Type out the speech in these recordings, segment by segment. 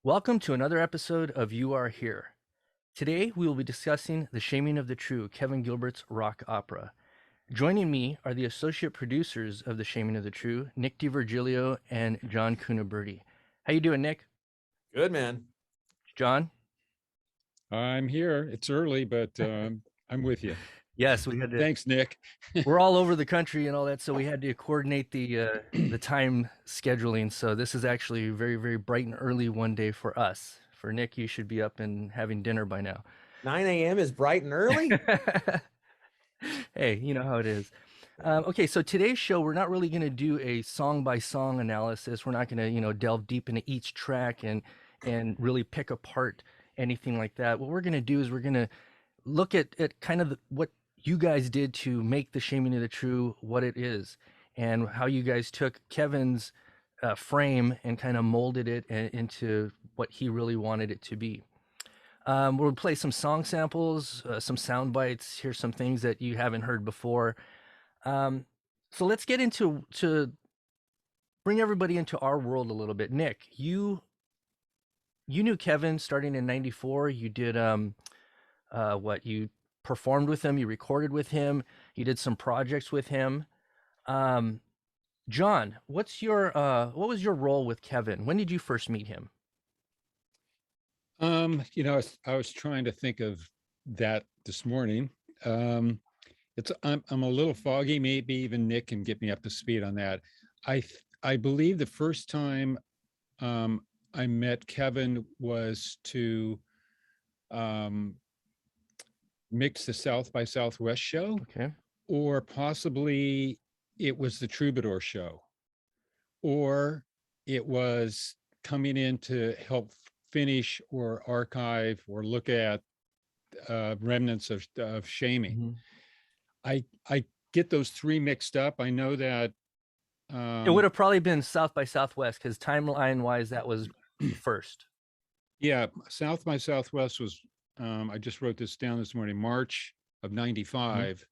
Welcome to another episode of You Are Here. Today we will be discussing The Shaming of the True, Kevin Gilbert's rock opera. Joining me are the associate producers of The Shaming of the True, Nick DiVirgilio and John Cuniberti. How you doing, Nick? Good, man. John? I'm here. It's early, but I'm with you. Yes, we had to. Thanks, Nick. We're all over the country and all that, so we had to coordinate the time scheduling. So this is actually very, very bright and early one day for us. For Nick, you should be up and having dinner by now. 9 a.m. is bright and early. Hey, you know how it is. Okay, so today's show, we're not really going to do a song by song analysis. We're not going to, delve deep into each track and really pick apart anything like that. What we're going to do is we're going to look at kind of what you guys did to make The Shaming of the True what it is, and how you guys took Kevin's frame and kind of molded it into what he really wanted it to be. We'll play some song samples, some sound bites. Here's some things that you haven't heard before. So let's get into bring everybody into our world a little bit. Nick, you knew Kevin starting in '94. You did you performed with him, you recorded with him, you did some projects with him. John, what was your role with Kevin? When did you first meet him? I was trying to think of that this morning. I'm a little foggy. Maybe even Nick can get me up to speed on that. I believe the first time I met Kevin was to mix the South by Southwest show. Okay. Or possibly it was the Troubadour show, or it was coming in to help finish or archive or look at remnants of shaming. Mm-hmm. I get those three mixed up. I know that it would have probably been South by Southwest, because timeline wise that was first. Yeah, South by Southwest was I just wrote this down this morning, March of '95. Mm-hmm.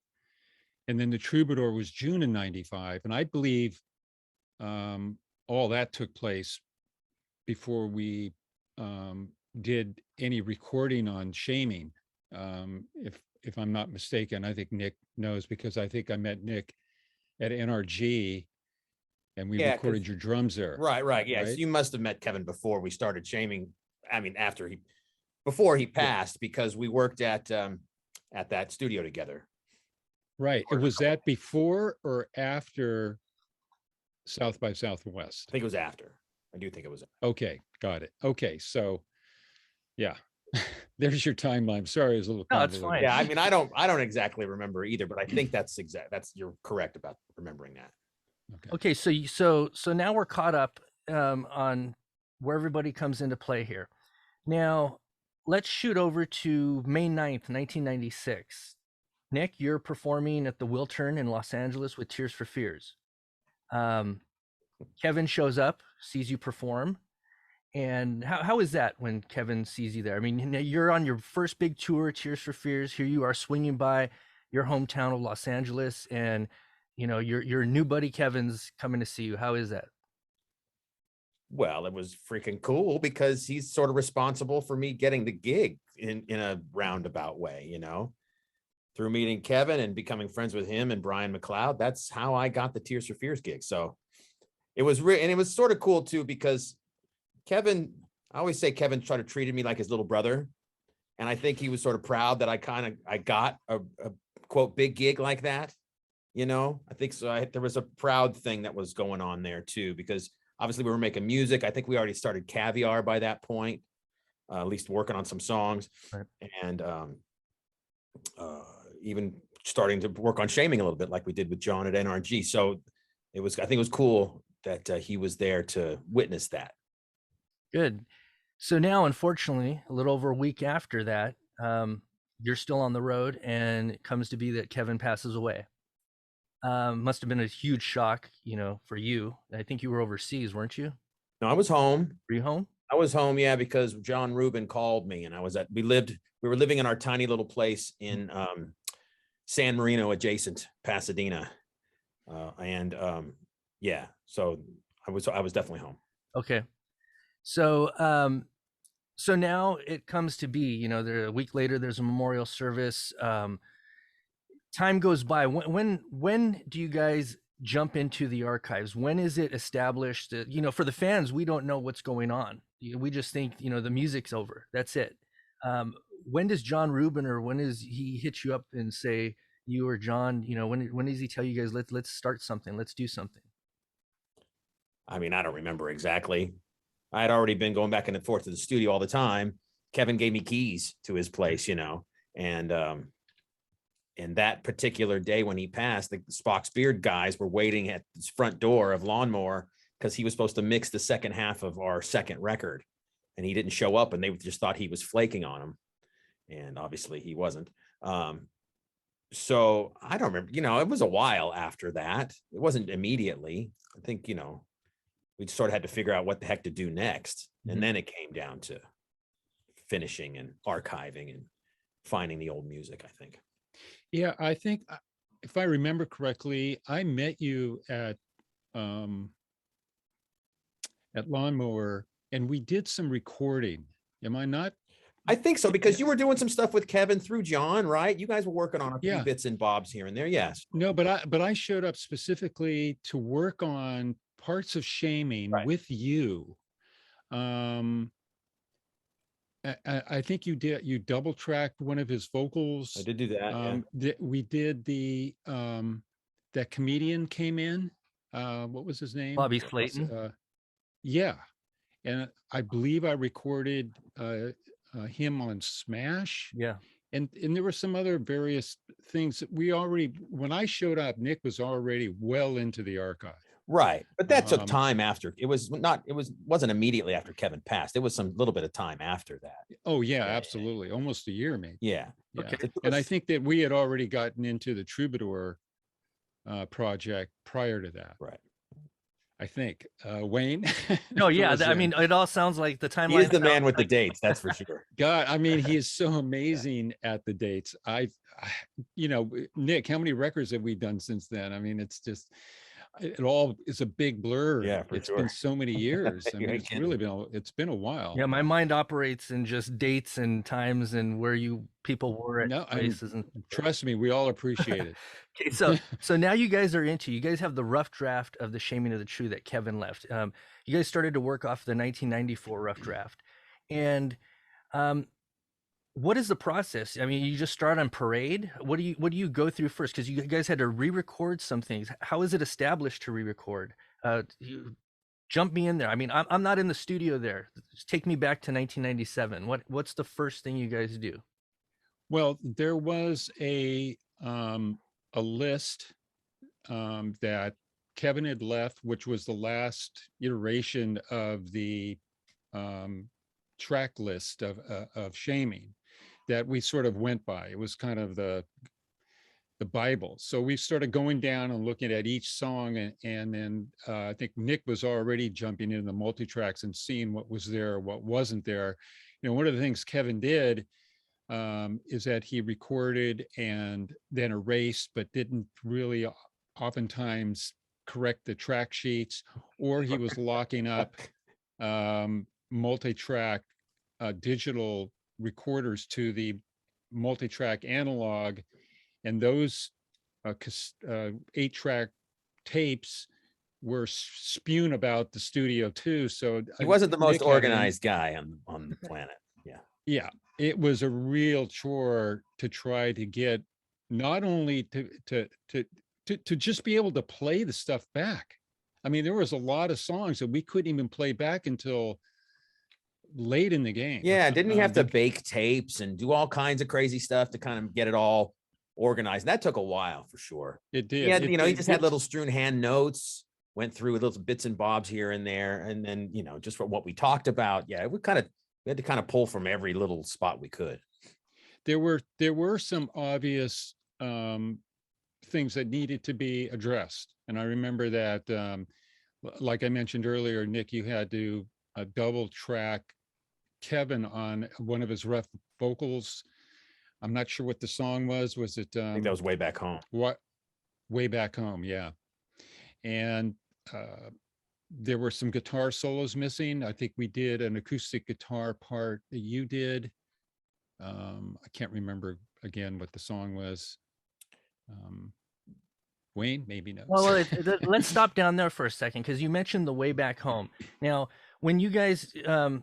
And then the Troubadour was June of '95. And I believe all that took place before we did any recording on shaming. If I'm not mistaken, I think Nick knows, because I think I met Nick at NRG and we recorded your drums there. Right. Yeah. Right? So you must have met Kevin before we started shaming. I mean, before he passed, because we worked at that studio together. Right. Was that before or after South by Southwest? I think it was after. I do think it was. Okay. Got it. Okay. So yeah, there's your timeline. Sorry, it's a little. No, it's fine. Yeah. I mean, I don't exactly remember either, but I think you're correct about remembering that. Okay. So now we're caught up on where everybody comes into play here. Now let's shoot over to May 9th, 1996. Nick, you're performing at the Wiltern in Los Angeles with Tears for Fears. Kevin shows up, sees you perform. And how is that when Kevin sees you there? I mean, you're on your first big tour, Tears for Fears. Here you are swinging by your hometown of Los Angeles, and your new buddy Kevin's coming to see you. How is that? Well, it was freaking cool, because he's sort of responsible for me getting the gig in a roundabout way, through meeting Kevin and becoming friends with him and Brian McLeod. That's how I got the Tears for Fears gig. So it was and it was sort of cool too, because Kevin, I always say Kevin tried to treat me like his little brother. And I think he was sort of proud that I got a quote big gig like that. I think so. There was a proud thing that was going on there too, because obviously we were making music. I think we already started Caviar by that point, at least working on some songs. Right. And even starting to work on shaming a little bit, like we did with John at NRG. So I think it was cool that he was there to witness that. Good. So now, unfortunately, a little over a week after that, you're still on the road, and it comes to be that Kevin passes away. Must have been a huge shock, for you. I think you were overseas, weren't you? No, I was home. Were you home? I was home, yeah, because John Rubin called me, and we were living in our tiny little place in San Marino, adjacent Pasadena, so I was definitely home. Okay, so So now it comes to be, a week later, there's a memorial service. Time goes by. When do you guys jump into the archives? When is it established that, for the fans, we don't know what's going on. We just think, the music's over. That's it. When does John Rubin, or when does he hit you up and say, you or John, when does he tell you guys, let's start something, let's do something? I mean, I don't remember exactly. I had already been going back and forth to the studio all the time. Kevin gave me keys to his place, and that particular day when he passed, the Spock's Beard guys were waiting at his front door of Lawnmower because he was supposed to mix the second half of our second record, and he didn't show up, and they just thought he was flaking on him, and obviously he wasn't. So I don't remember. It was a while after that. It wasn't immediately. I think we sort of had to figure out what the heck to do next, and then it came down to finishing and archiving and finding the old music, I think. Yeah, I think if I remember correctly, I met you at Lawnmower, and we did some recording. Am I not? I think so, because you were doing some stuff with Kevin through John, right? You guys were working on a few bits and bobs here and there. Yes. No, but I showed up specifically to work on parts of Shaming with you. I think you double tracked one of his vocals. I did do that. We did that comedian came in. What was his name? Bobby Slayton. Yeah. And I believe I recorded him on Smash. Yeah. And there were some other various things that when I showed up, Nick was already well into the archive. Right. But that took time after. It wasn't immediately after Kevin passed. It was some little bit of time after that. Oh yeah, absolutely. Almost a year, maybe. Yeah. Okay. And I think that we had already gotten into the Troubadour project prior to that. Right. I think. Wayne? No, yeah. I mean, it all sounds like the timeline. He is the man with the dates, that's for sure. God, I mean, he is so amazing at the dates. Nick, how many records have we done since then? I mean, it's just, it all is a big blur. Yeah, it's been so many years. I mean, it's been a while. Yeah, my mind operates in just dates and times and where you people were at places. And trust me, we all appreciate it. Okay, so now you guys have the rough draft of The Shaming of the True that Kevin left. You guys started to work off the 1994 rough draft, and what is the process? I mean, you just start on Parade. What do you go through first? Because you guys had to re-record some things. How is it established to re-record? Jump me in there. I mean, I'm not in the studio there. Just take me back to 1997. What's the first thing you guys do? Well, there was a list that Kevin had left, which was the last iteration of the track list of Shaming that we sort of went by. It was kind of the Bible. So we started going down and looking at each song, and then I think Nick was already jumping into the multi-tracks and seeing what was there, what wasn't there. One of the things Kevin did is that he recorded and then erased, but didn't really oftentimes correct the track sheets, or he was locking up multi-track digital recorders to the multi-track analog, and those 8-track tapes were spewing about the studio too. So he wasn't the most organized guy on the planet. Yeah, it was a real chore to try to get not only to just be able to play the stuff back. I mean, there was a lot of songs that we couldn't even play back until late in the game. Yeah, didn't he have to bake tapes and do all kinds of crazy stuff to kind of get it all organized? That took a while for sure. It did. He just had little strewn hand notes, went through little bits and bobs here and there, and then just from what we talked about. Yeah, we had to kind of pull from every little spot we could. There were some obvious things that needed to be addressed, and I remember that, like I mentioned earlier, Nick, you had to double track Kevin on one of his rough vocals. I'm not sure what the song was. Was it? I think that was Way Back Home. What? Way Back Home, yeah. And there were some guitar solos missing. I think we did an acoustic guitar part that you did. I can't remember again what the song was. Wayne maybe knows. Let's stop down there for a second because you mentioned the way back home. Now, when you guys, I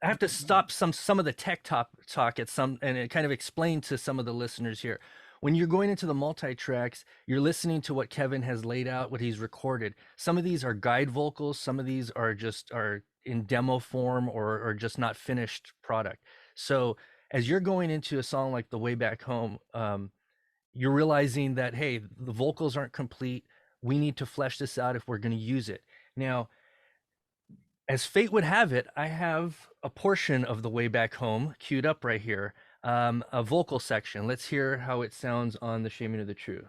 have to stop some of the tech talk at some and kind of explain to some of the listeners here. When you're going into the multi-tracks, you're listening to what Kevin has laid out, what he's recorded. Some of these are guide vocals, some of these are in demo form or just not finished product. So as you're going into a song like The Way Back Home, you're realizing that, hey, the vocals aren't complete. We need to flesh this out if we're going to use it. Now, as fate would have it, I have a portion of The Way Back Home queued up right here, a vocal section. Let's hear how it sounds on The Shaming of the True.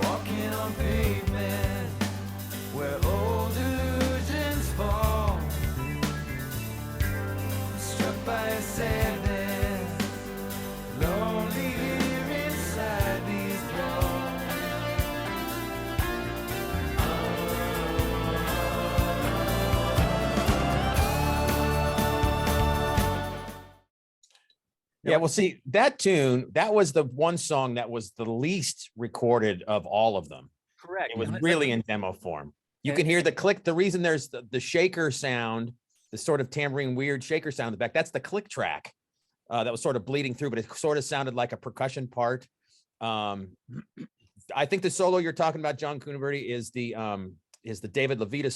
Walking on pavement where old illusions fall, struck by a sadness, lonely here inside these walls. Yeah, well, see, that tune, that was the one song that was the least recorded of all of them. Correct. It was really in demo form. You can hear the click. The reason there's the shaker sound, the sort of tambourine weird shaker sound in the back, that's the click track that was sort of bleeding through, but it sort of sounded like a percussion part. I think the solo you're talking about, John Cuniberti, is the David Levita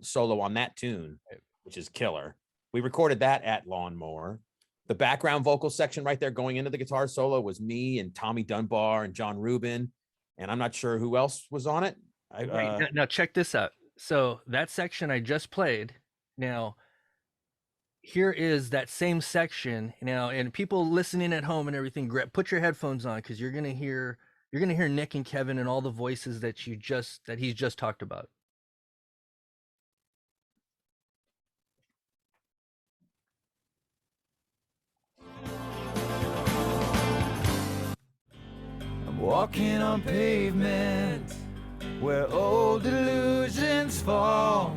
solo on that tune, which is killer. We recorded that at Lawnmower. The background vocal section right there going into the guitar solo was me and Tommy Dunbar and John Rubin. And I'm not sure who else was on it. Now check this out. So that section I just played, now here is that same section now, and people listening at home and everything, put your headphones on because you're gonna hear Nick and Kevin and all the voices that he's just talked about. I'm walking on pavement where old illusions fall.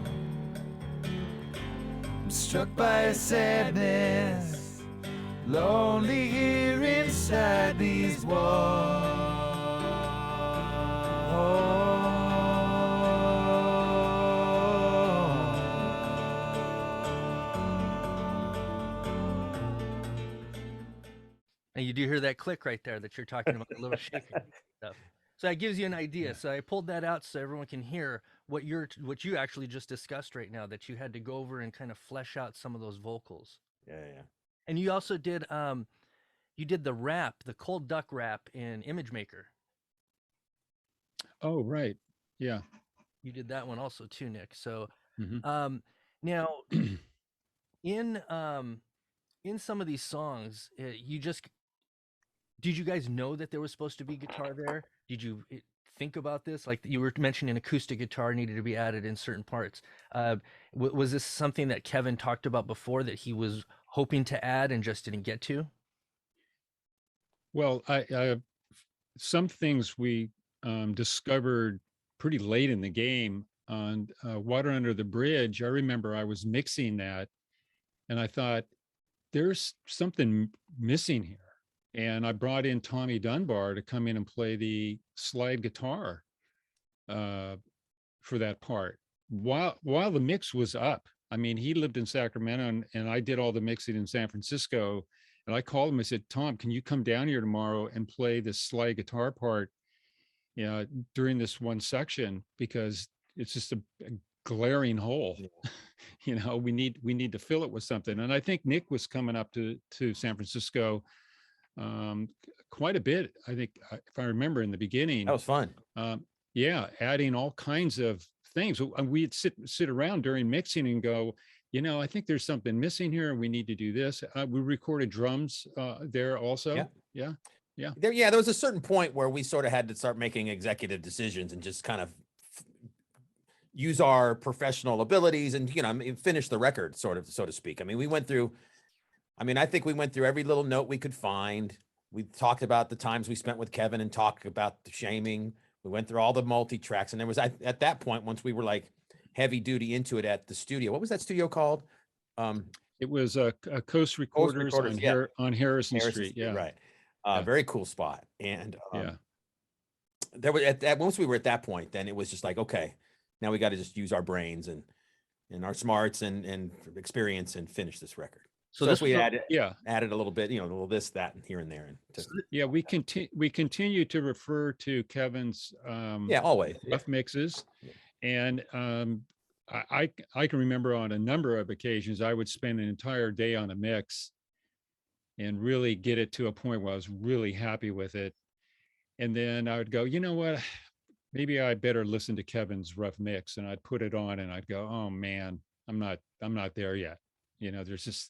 I'm struck by a sadness, lonely here inside these And you do hear that click right there that you're talking about, a little shaking stuff. So that gives you an idea. So I pulled that out so everyone can hear what you actually just discussed right now, that you had to go over and kind of flesh out some of those vocals. Yeah. And you also did the rap, the cold duck rap in Image Maker. Oh, right. Yeah. You did that one also too, Nick. So Mhm. now in some of these songs, did you guys know that there was supposed to be guitar there? Did you think about this? Like you were mentioning, acoustic guitar needed to be added in certain parts. Was this something that Kevin talked about before that he was hoping to add and just didn't get to? Well, I some things we discovered pretty late in the game on Water Under the Bridge. I remember I was mixing that and I thought, there's something missing here. And I brought in Tommy Dunbar to come in and play the slide guitar for that part. While the mix was up, I mean, he lived in Sacramento and I did all the mixing in San Francisco. And I called him, I said, Tom, can you come down here tomorrow and play this slide guitar part during this one section? Because it's just a glaring hole. We need to fill it with something. And I think Nick was coming up to San Francisco quite a bit. I think if I remember in the beginning, That was fun. Adding all kinds of things. We'd sit around during mixing and go, I think there's something missing here. We need to do this. We recorded drums there also. Yeah. There was a certain point where we sort of had to start making executive decisions and just kind of use our professional abilities and, finish the record, sort of, so to speak. I mean, I think we went through every little note we could find. We talked about the times we spent with Kevin and talked about the shaming. We went through all the multi-tracks, and there was at that point, once we were like heavy duty into it at the studio. What was that studio called? It was a Coast Recorders, Recorders, yeah. on Harrison Harrison Street. Yeah. right. Yeah. Very cool spot. And Yeah. there was at that once we were at that point, then it was just like, okay, now we got to just use our brains and our smarts and experience and finish this record. So this if we was added a little bit, you know, a little this, that, and here and there. And Yeah, we continue to refer to Kevin's always rough mixes. And I can remember on a number of occasions I would spend an entire day on a mix and really get it to a point where I was really happy with it. And then I would go, you know what, maybe I better listen to Kevin's rough mix. And I'd put it on and I'd go, oh man, I'm not there yet. You know, there's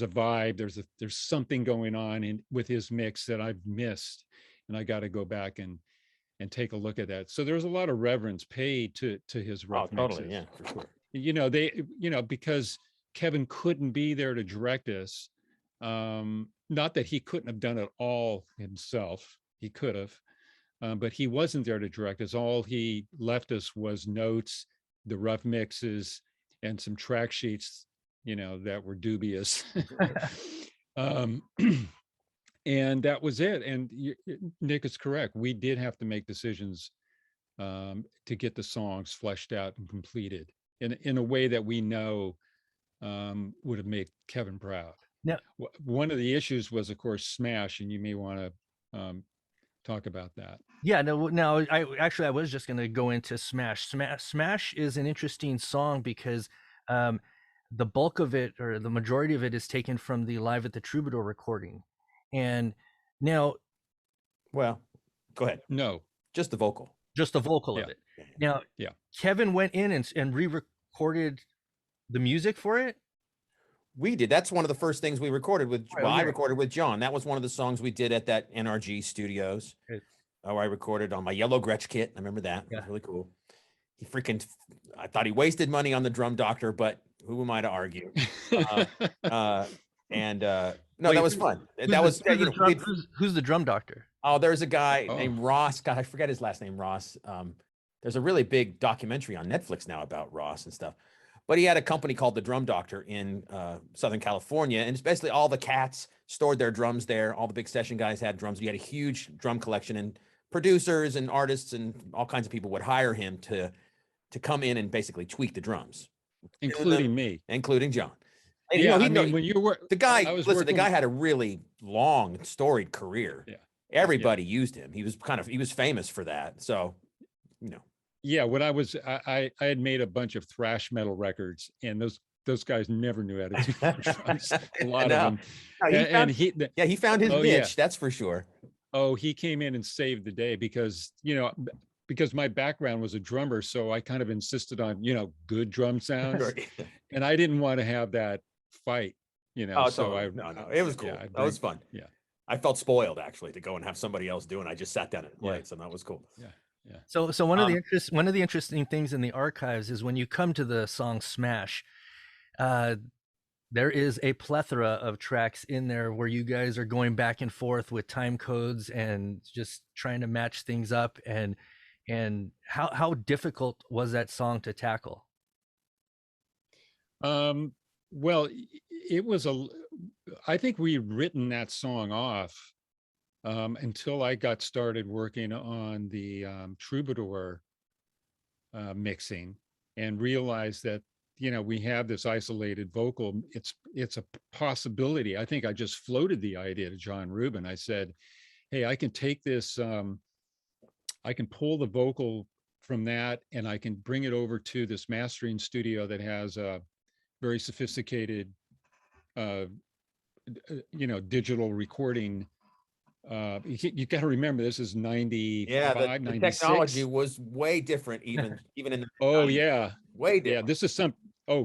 a vibe, there's something going on with his mix that I've missed, and I got to go back and take a look at that. So there's a lot of reverence paid to his rough mixes. Totally, yeah, for sure. You know, because Kevin couldn't be there to direct us. Not that he couldn't have done it all himself. He could have, but he wasn't there to direct us. All he left us was notes, the rough mixes, and some track sheets, you know, that were dubious. And that was it. And Nick is correct. We did have to make decisions to get the songs fleshed out and completed in a way that we know would have made Kevin proud. Now, one of the issues was, of course, Smash, and you may want to talk about that. Yeah, no, I was just going to go into Smash. Smash is an interesting song because the bulk of it, or the majority of it, is taken from the Live at the Troubadour recording. And now, well, go ahead. No, just the vocal. Just the vocal of it. Now, Kevin went in and re-recorded the music for it. We did. That's one of the first things we recorded with. Well, I recorded with John. That was one of the songs we did at that NRG Studios. Oh, I recorded on my yellow Gretsch kit. I remember that. Yeah. It was really cool. I thought he wasted money on the Drum Doctor, but who am I to argue? No, that was fun. Who's the Drum Doctor? Oh, there's a guy named Ross. God, I forget his last name, Ross. There's a really big documentary on Netflix now about Ross and stuff. But he had a company called the Drum Doctor in Southern California. And it's basically all the cats stored their drums there. All the big session guys had drums. He had a huge drum collection, and producers and artists and all kinds of people would hire him to come in and basically tweak the drums. Including me. Including John. And, yeah, when you were the guy, the guy had a really long, storied career. Yeah. Everybody used him. He was famous for that. So, you know. Yeah, when I had made a bunch of thrash metal records, and those guys never knew how to do drums. A lot of them. No, he found his niche. Yeah. That's for sure. Oh, he came in and saved the day because my background was a drummer, so I kind of insisted on good drum sounds, and I didn't want to have that fight. It was cool. Yeah, that was fun. Yeah, I felt spoiled actually to go and have somebody else do it. I just sat down and played, so that was cool. Yeah. Yeah. So one of the interesting things in the archives is when you come to the song Smash, there is a plethora of tracks in there where you guys are going back and forth with time codes and just trying to match things up. And how difficult was that song to tackle? Well, it was I think we'd written that song off until I got started working on the Troubadour mixing, and realized that we have this isolated vocal. It's a possibility. I think I just floated the idea to John Rubin. I said, hey, I can take this, I can pull the vocal from that, and I can bring it over to this mastering studio that has a very sophisticated digital recording. You got to remember, this is 95, the 96. Technology was way different, even in the 90s. Way different.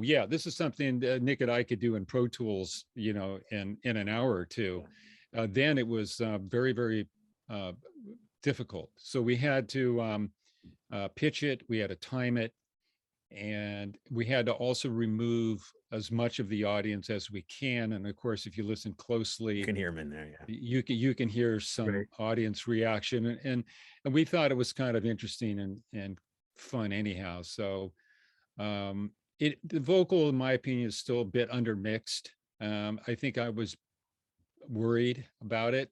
Yeah, this is something Nick and I could do in Pro Tools, in an hour or two. Then it was very, very difficult. So we had to pitch it, we had to time it, and we had to also remove as much of the audience as we can. And of course, if you listen closely, You can hear him in there. Yeah. you can hear some Right. audience reaction, and we thought it was kind of interesting and fun anyhow. So the vocal, in my opinion, is still a bit undermixed. I think I was worried about it.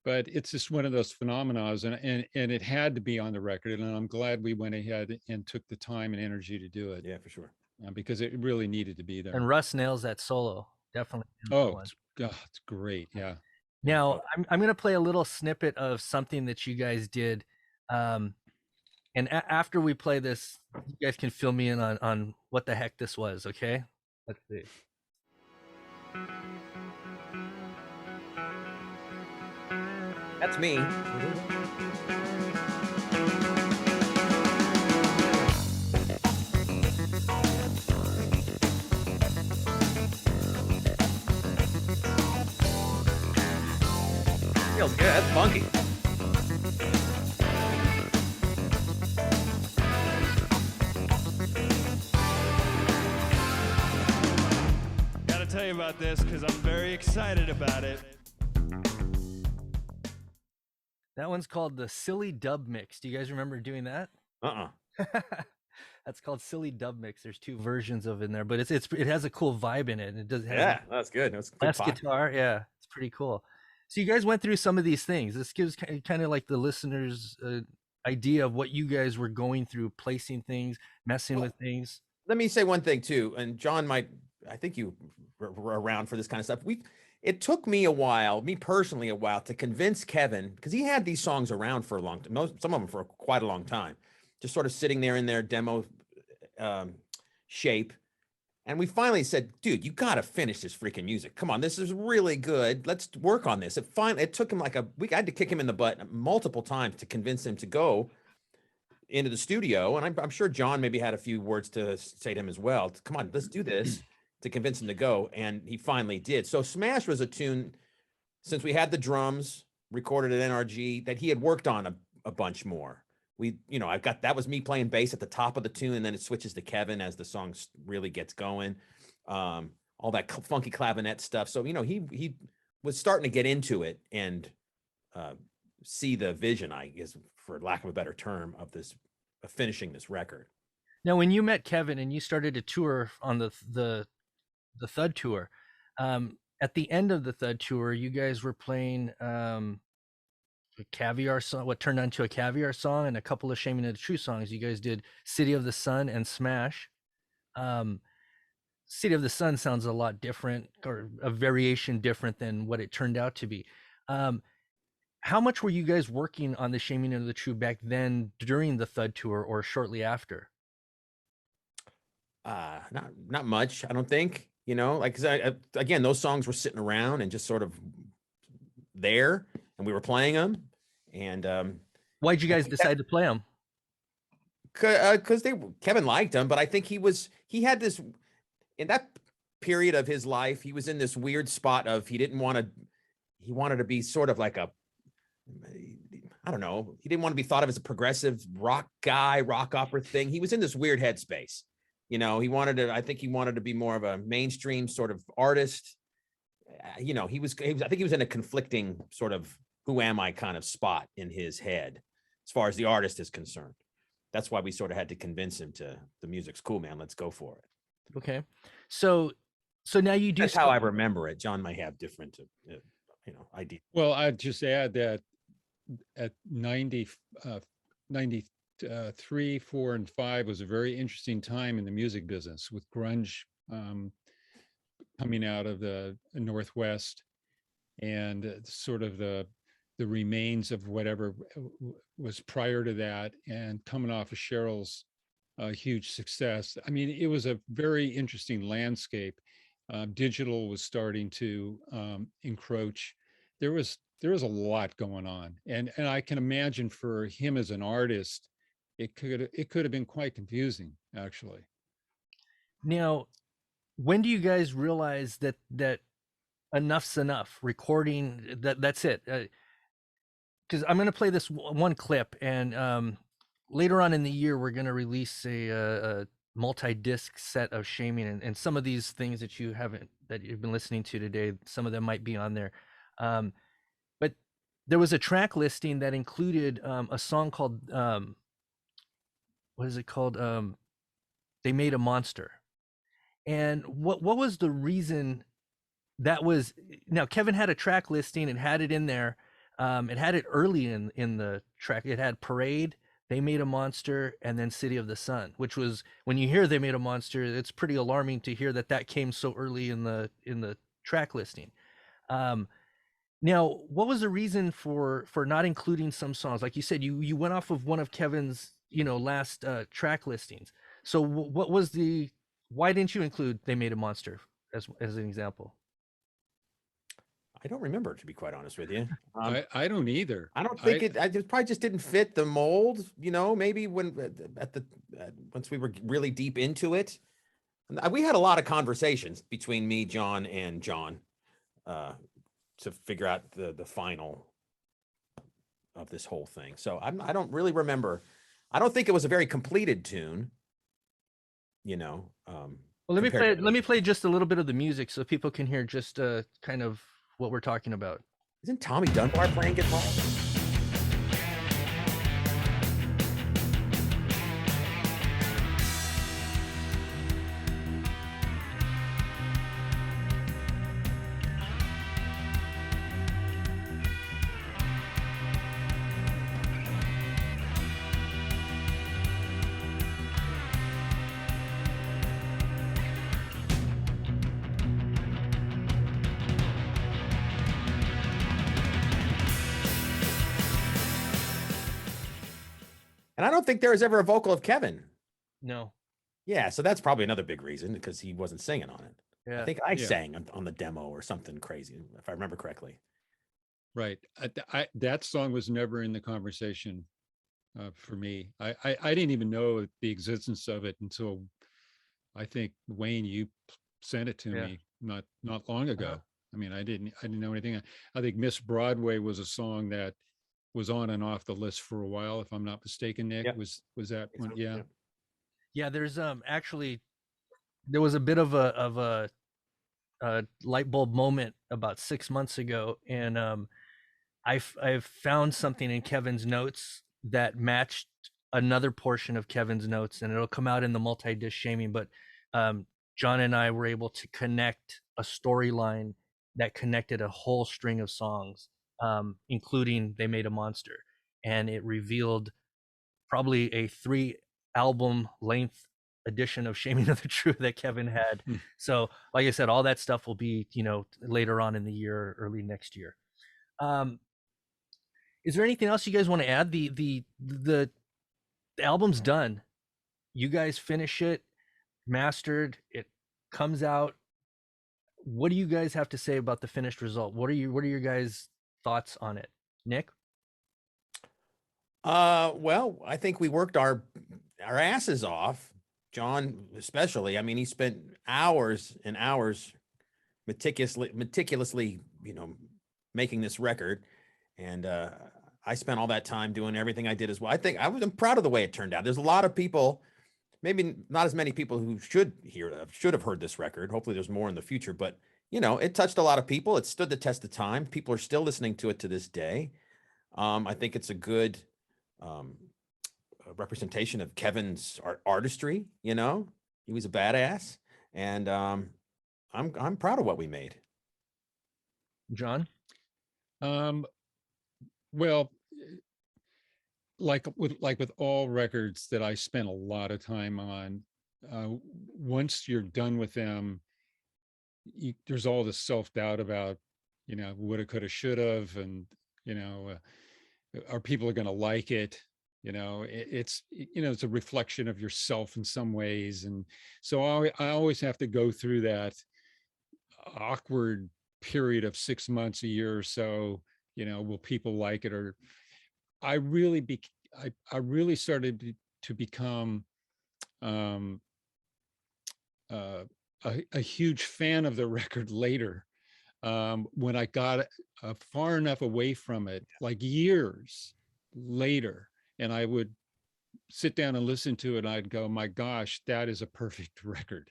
But it's just one of those phenomena, and it had to be on the record. And I'm glad we went ahead and took the time and energy to do it. Yeah, for sure. Because it really needed to be there. And Russ nails that solo. Definitely. Oh, it's great. Yeah. Now I'm going to play a little snippet of something that you guys did. And after we play this, you guys can fill me in on what the heck this was. Okay. Let's see. That's me. Feels good. That's funky. Gotta tell you about this because I'm very excited about it. That one's called the Silly Dub Mix. Do you guys remember doing that? That's called Silly Dub Mix. There's 2 versions of it in there, but it has a cool vibe in it. And it does have Yeah, that's good. That's good less guitar. Yeah, it's pretty cool. So you guys went through some of these things. This gives kind of like the listeners' idea of what you guys were going through, placing things, messing with things. Let me say one thing too, and John I think you were around for this kind of stuff. It took me personally, a while to convince Kevin, because he had these songs around for a long time, some of them for quite a long time, just sort of sitting there in their demo shape. And we finally said, dude, you got to finish this freaking music. Come on, this is really good. Let's work on this. It took him like a week. I had to kick him in the butt multiple times to convince him to go into the studio. And I'm sure John maybe had a few words to say to him as well. Come on, let's do this, to convince him to go. And he finally did. So Smash was a tune, since we had the drums recorded at NRG, that he had worked on a bunch more. That was me playing bass at the top of the tune, and then it switches to Kevin as the song really gets going. All that funky clavinet stuff. So, he was starting to get into it and see the vision, I guess, for lack of a better term, of finishing this record. Now, when you met Kevin and you started to tour on the Thud tour, at the end of the Thud tour, you guys were playing a Caviar song, what turned into a Caviar song, and a couple of Shaming of the True songs. You guys did City of the Sun and Smash. City of the Sun sounds a lot different, or a variation different than what it turned out to be. How much were you guys working on the Shaming of the True back then during the Thud tour or shortly after? Not much, I don't think. Because again, those songs were sitting around and just sort of there, and we were playing them. And why'd you guys decide to play them? Because Kevin liked them, but I think he had this, in that period of his life, he was in this weird spot of he wanted to be sort of like I don't know, he didn't want to be thought of as a progressive rock guy, rock opera thing. He was in this weird headspace. I think he wanted to be more of a mainstream sort of artist. I think he was in a conflicting sort of who am I kind of spot in his head as far as the artist is concerned. That's why we sort of had to convince him the music's cool, man. Let's go for it. Okay. So now you do. That's how I remember it. John might have different, ideas. Well, I'd just add that at 93, 4, and 5 was a very interesting time in the music business, with grunge coming out of the Northwest, and sort of the remains of whatever was prior to that, and coming off of Cheryl's huge success. I mean, it was a very interesting landscape. Digital was starting to encroach. There was a lot going on, and I can imagine for him as an artist, it could have been quite confusing, actually. Now, when do you guys realize that enough's enough? Recording, that's it? Because I'm going to play this one clip, and later on in the year, we're going to release a multi-disc set of shaming, and some of these things that you've been listening to today, some of them might be on there. But there was a track listing that included a song called what is it called? They Made a Monster. And what was the reason that was? Now Kevin had a track listing and had it in there. It had it early in the track. It had Parade, They Made a Monster, and then City of the Sun, which was, when you hear They Made a Monster, it's pretty alarming to hear that came so early in the track listing. Now, what was the reason for not including some songs? Like you said, you went off of one of Kevin's last track listings. So what was why didn't you include They Made a Monster as an example? I don't remember, to be quite honest with you. I don't either. I don't think it probably just didn't fit the mold, maybe when once we were really deep into it. We had a lot of conversations between me, John, and John to figure out the final of this whole thing. So I don't really remember. I don't think it was a very completed tune, Well, let me play just a little bit of the music so people can hear just kind of what we're talking about. Isn't Tommy Dunbar playing guitar? And I don't think there was ever a vocal of Kevin. No. Yeah, so that's probably another big reason, because he wasn't singing on it. Yeah. I think I sang on the demo or something crazy, if I remember correctly. Right. That song was never in the conversation for me. I didn't even know the existence of it until I think, Wayne, you sent it to me not long ago. I mean, I didn't know anything. I think Miss Broadway was a song that was on and off the list for a while, if I'm not mistaken. Nick, was that one? Yeah. Yeah, there's actually there was a bit of a light bulb moment about 6 months ago, and I've found something in Kevin's notes that matched another portion of Kevin's notes, and it'll come out in the multi-disc shaming. But John and I were able to connect a storyline that connected a whole string of songs, including They Made a Monster, and it revealed probably a 3-album length edition of Shaming of the True that Kevin had. So like I said, all that stuff will be later on in the year, early next year. Is there anything else you guys want to add? The album's done. You guys finish it, mastered, it comes out. What do you guys have to say about the finished result? What are your guys' thoughts on it? Nick? Well, I think we worked our asses off. John especially. I mean, he spent hours and hours meticulously, making this record. And I spent all that time doing everything I did as well. I think I'm proud of the way it turned out. There's a lot of people, maybe not as many people, who should have heard this record. Hopefully there's more in the future, but it touched a lot of people. It stood the test of time. People are still listening to it to this day. I think it's a good representation of Kevin's artistry. He was a badass, and I'm proud of what we made. John? Well, like with all records that I spent a lot of time on, once you're done with them, there's all this self-doubt about, woulda, coulda, shoulda, and are people going to like it? It's a reflection of yourself in some ways, and so I always have to go through that awkward period of 6 months, a year or so. Will people like it? Or I really started to become a huge fan of the record later, when I got far enough away from it, like years later, and I would sit down and listen to it, and I'd go, my gosh, that is a perfect record.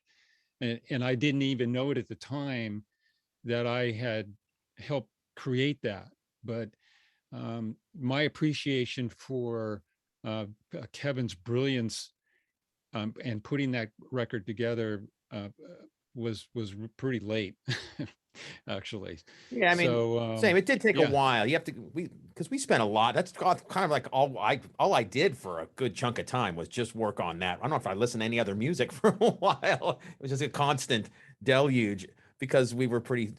And I didn't even know it at the time that I had helped create that. But my appreciation for Kevin's brilliance and putting that record together was pretty late, actually. Yeah, I mean, So same. It did take a yeah, while. You have to because we spent a lot. That's kind of like all I did for a good chunk of time was just work on that. I don't know if I listened to any other music for a while. It was just a constant deluge because we were pretty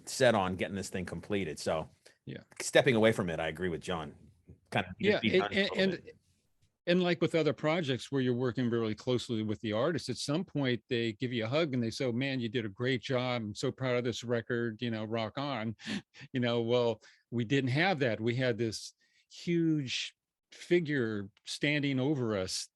set on getting this thing completed. So yeah, stepping away from it, I agree with John. Kind of needed yeah, to be done a little bit. and like with other projects where you're working really closely with the artist, at some point they give you a hug and they say, oh, man, you did a great job. I'm so proud of this record, rock on. Well, we didn't have that. We had this huge figure standing over us,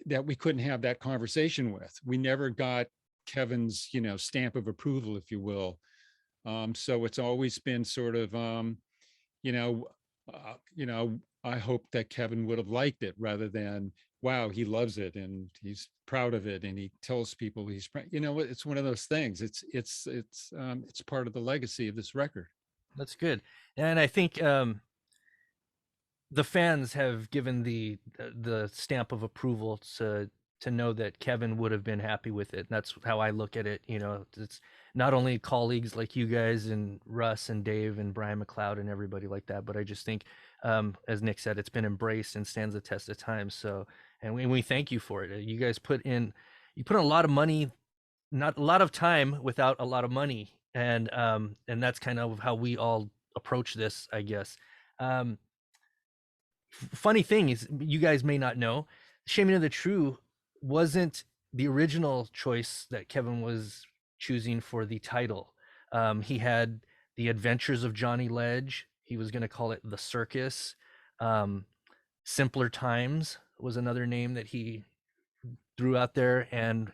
that we couldn't have that conversation with. We never got Kevin's, stamp of approval, if you will. So it's always been sort of, you know, I hope that Kevin would have liked it rather than, wow, he loves it and he's proud of it and he tells people he's, it's one of those things. It's part of the legacy of this record. That's good. And I think the fans have given the stamp of approval to know that Kevin would have been happy with it. And that's how I look at it. It's not only colleagues like you guys and Russ and Dave and Brian McLeod and everybody like that, but I just think, as Nick said, it's been embraced and stands the test of time. So, and we thank you for it. You guys put in a lot of money, not a lot of time without a lot of money. And that's kind of how we all approach this, I guess. Funny thing is, you guys may not know, Shaming of the True wasn't the original choice that Kevin was choosing for the title. He had The Adventures of Johnny Ledge. He was going to call it The Circus. Simpler Times was another name that he threw out there, and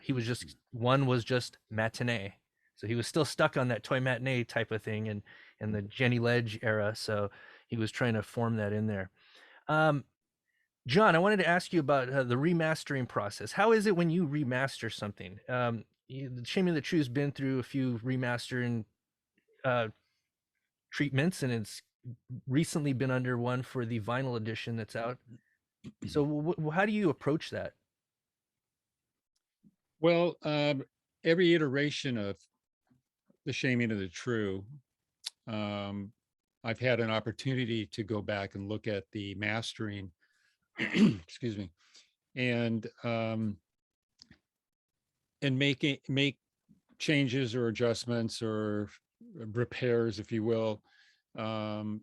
one was just Matinee. So he was still stuck on that toy matinee type of thing in the Jenny Ledge era. So he was trying to form that in there. John, I wanted to ask you about the remastering process. How is it when you remaster something? Shaming the True's been through a few remastering treatments, and it's recently been under one for the vinyl edition that's out. So how do you approach that? Well, every iteration of the Shaming of the True, I've had an opportunity to go back and look at the mastering, excuse me, and make changes or adjustments or repairs, if you will, that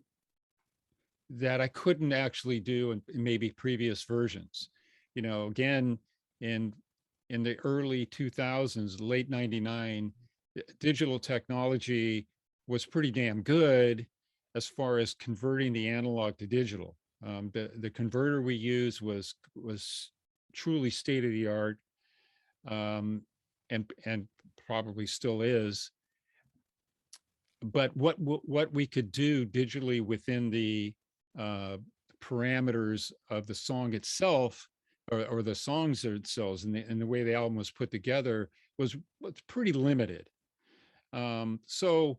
I couldn't actually do in maybe previous versions. Again, in the early 2000s, late 99, digital technology was pretty damn good as far as converting the analog to digital. The converter we used was truly state of the art, and probably still is. But what we could do digitally within the parameters of the song itself, or the songs themselves, and the way the album was put together was pretty limited. So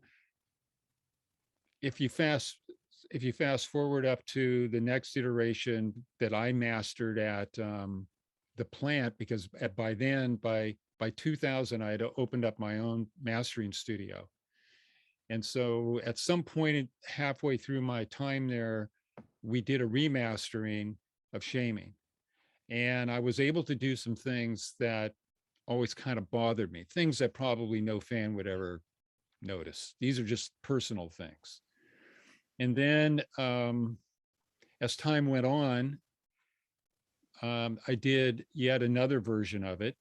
if you fast forward up to the next iteration that I mastered at the plant, because by 2000 I had opened up my own mastering studio. And so at some point halfway through my time there, we did a remastering of Shaming. And I was able to do some things that always kind of bothered me, things that probably no fan would ever notice. These are just personal things. And then as time went on, I did yet another version of it.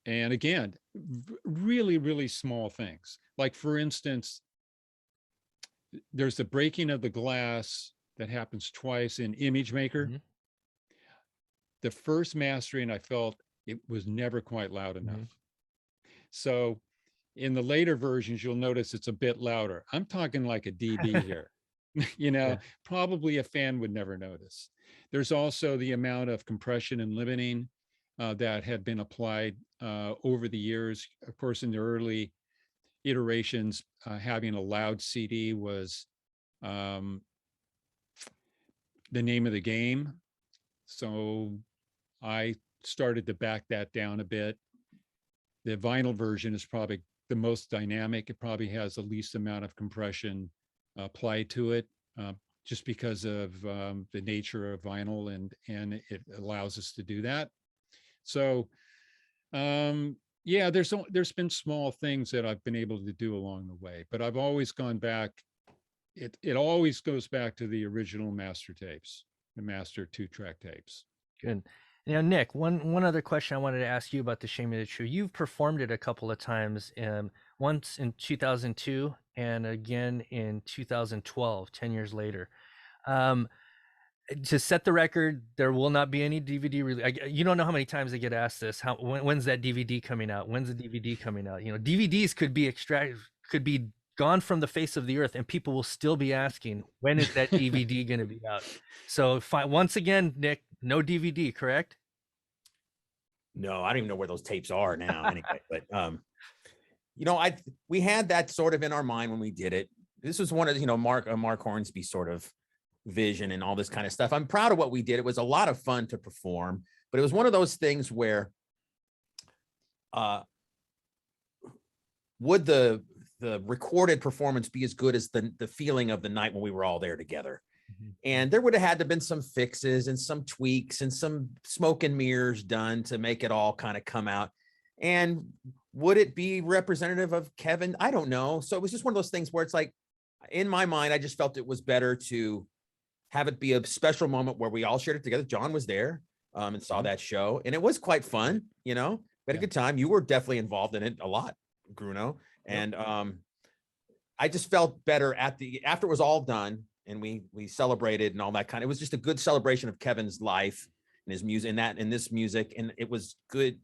And again, really, really small things. Like, for instance, there's the breaking of the glass that happens twice in Image Maker. Mm-hmm. The first mastering, I felt it was never quite loud enough. Mm-hmm. So in the later versions, you'll notice it's a bit louder. I'm talking like a dB here. Yeah. Probably a fan would never notice. There's also the amount of compression and limiting that had been applied over the years. Of course, in the early iterations, having a loud CD was um, the name of the game. So I started to back that down a bit. The vinyl version is probably the most dynamic. It probably has the least amount of compression applied to it, just because of the nature of vinyl, and it allows us to do that. So yeah, there's been small things that I've been able to do along the way, but I've always gone back. It always goes back to the original master tapes, the master 2-track tapes. Good. Now, Nick, one other question I wanted to ask you about the Shame of the True. You've performed it a couple of times, once in 2002 and again in 2012, 10 years later. To set the record, there will not be any DVD release. You don't know how many times I get asked this. When's that DVD coming out? When's the DVD coming out? DVDs could be gone from the face of the earth, and people will still be asking, when is that DVD going to be out? So once again, Nick, no DVD, correct? No, I don't even know where those tapes are now anyway, but we had that sort of in our mind when we did it. This was one of, Mark Hornsby sort of vision and all this kind of stuff. I'm proud of what we did. It was a lot of fun to perform, but it was one of those things where would the recorded performance be as good as the feeling of the night when we were all there together? Mm-hmm. And there would have had to been some fixes and some tweaks and some smoke and mirrors done to make it all kind of come out. And would it be representative of Kevin? I don't know. So it was just one of those things where it's like, in my mind, I just felt it was better to have it be a special moment where we all shared it together. John was there and saw that show, and it was quite fun. We had a good time. You were definitely involved in it a lot, Bruno. And I just felt better after it was all done and we celebrated and all that kind of, it was just a good celebration of Kevin's life and his music and this music. And it was good.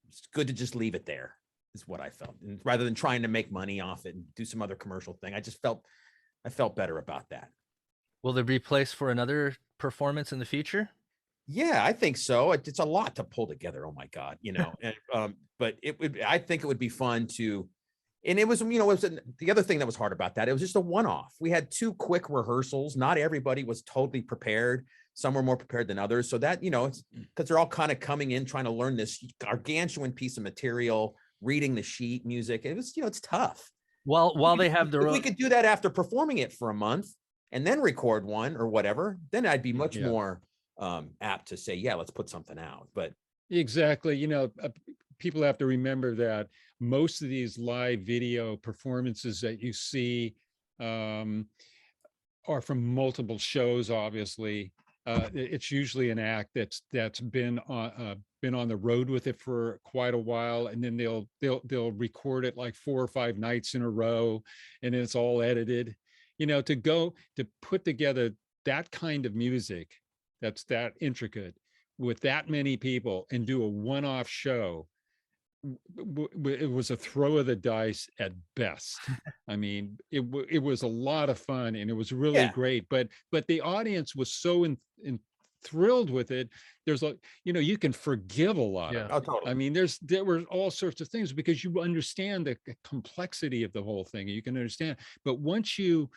It's good to just leave it there is what I felt. And rather than trying to make money off it and do some other commercial thing, I felt better about that. Will there be place for another performance in the future? Yeah, I think so. It's a lot to pull together. Oh my God, and, but I think it would be fun to, and it was, the other thing that was hard about that, it was just a one-off. We had 2 quick rehearsals. Not everybody was totally prepared. Some were more prepared than others. So that, it's because they're all kind of coming in, trying to learn this gargantuan piece of material, reading the sheet music. It was, it's tough. While they have their own, we could do that after performing it for a month and then record one or whatever, then I'd be much more apt to say, yeah, let's put something out. But exactly, people have to remember that most of these live video performances that you see are from multiple shows. Obviously, it's usually an act that's been on the road with it for quite a while, and then they'll record it like 4 or 5 nights in a row, and it's all edited. To put together that kind of music that's that intricate with that many people and do a one-off show, it was a throw of the dice at best. I mean, it was a lot of fun and it was really great, but the audience was so thrilled with it. There's you can forgive a lot of it. Oh, totally. I mean, there were all sorts of things because you understand the complexity of the whole thing. You can understand, but once you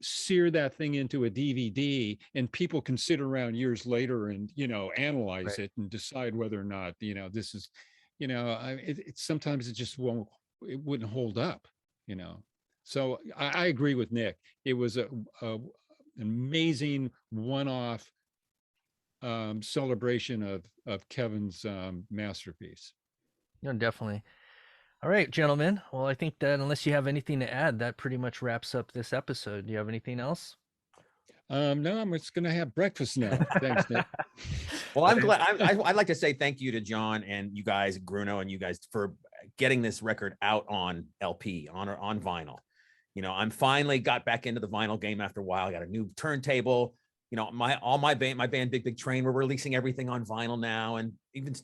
sear that thing into a DVD and people can sit around years later and, analyze it and decide whether or not, this is, sometimes it just wouldn't hold up, So I agree with Nick. It was an amazing one-off celebration of Kevin's masterpiece. Yeah, definitely. All right, gentlemen. Well, I think that unless you have anything to add, that pretty much wraps up this episode. Do you have anything else? No, I'm just going to have breakfast now. Thanks, Nick. Well, I'm glad. I'd like to say thank you to John and you guys, Bruno, and you guys for getting this record out on LP, on vinyl. I'm finally got back into the vinyl game after a while. I got a new turntable. My band Big Big Train, we're releasing everything on vinyl now, and even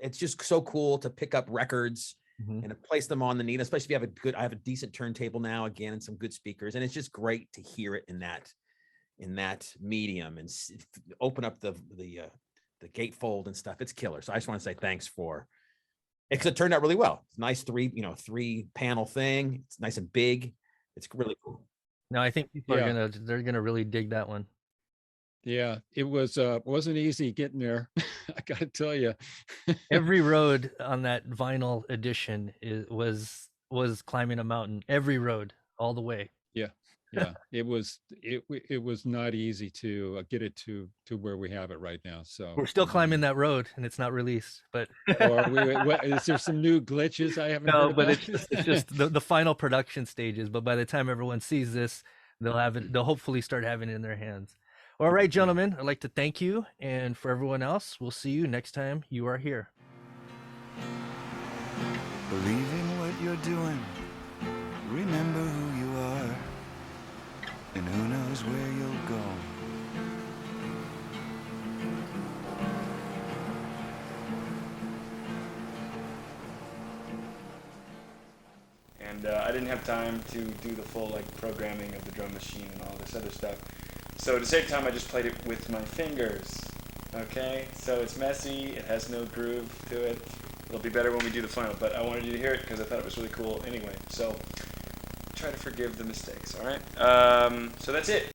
it's just so cool to pick up records Mhm. and place them on the Nina, especially if you have I have a decent turntable now again and some good speakers. And it's just great to hear it in that medium and open up the gatefold and stuff. It's killer. So I just want to say thanks for it, because it turned out really well. It's a nice three panel thing. It's nice and big. It's really cool. No, I think people Yeah. they're gonna really dig that one. Yeah, it was wasn't easy getting there. I gotta tell you. Every road on that vinyl edition was climbing a mountain. Every road, all the way. Yeah, yeah. It was not easy to get it to where we have it right now. So We're still climbing that road, and it's not released. But or is there some new glitches I haven't no, heard but about? it's just the final production stages. But by the time everyone sees this, they'll have it. They'll hopefully start having it in their hands. All right, gentlemen, I'd like to thank you, and for everyone else, we'll see you next time you are here. Believe in what you're doing. Remember who you are. And who knows where you'll go. And I didn't have time to do the full programming of the drum machine and all this other stuff. So to save time, I just played it with my fingers. Okay, so it's messy. It has no groove to it. It'll be better when we do the final. But I wanted you to hear it because I thought it was really cool anyway. So try to forgive the mistakes. All right. So that's it.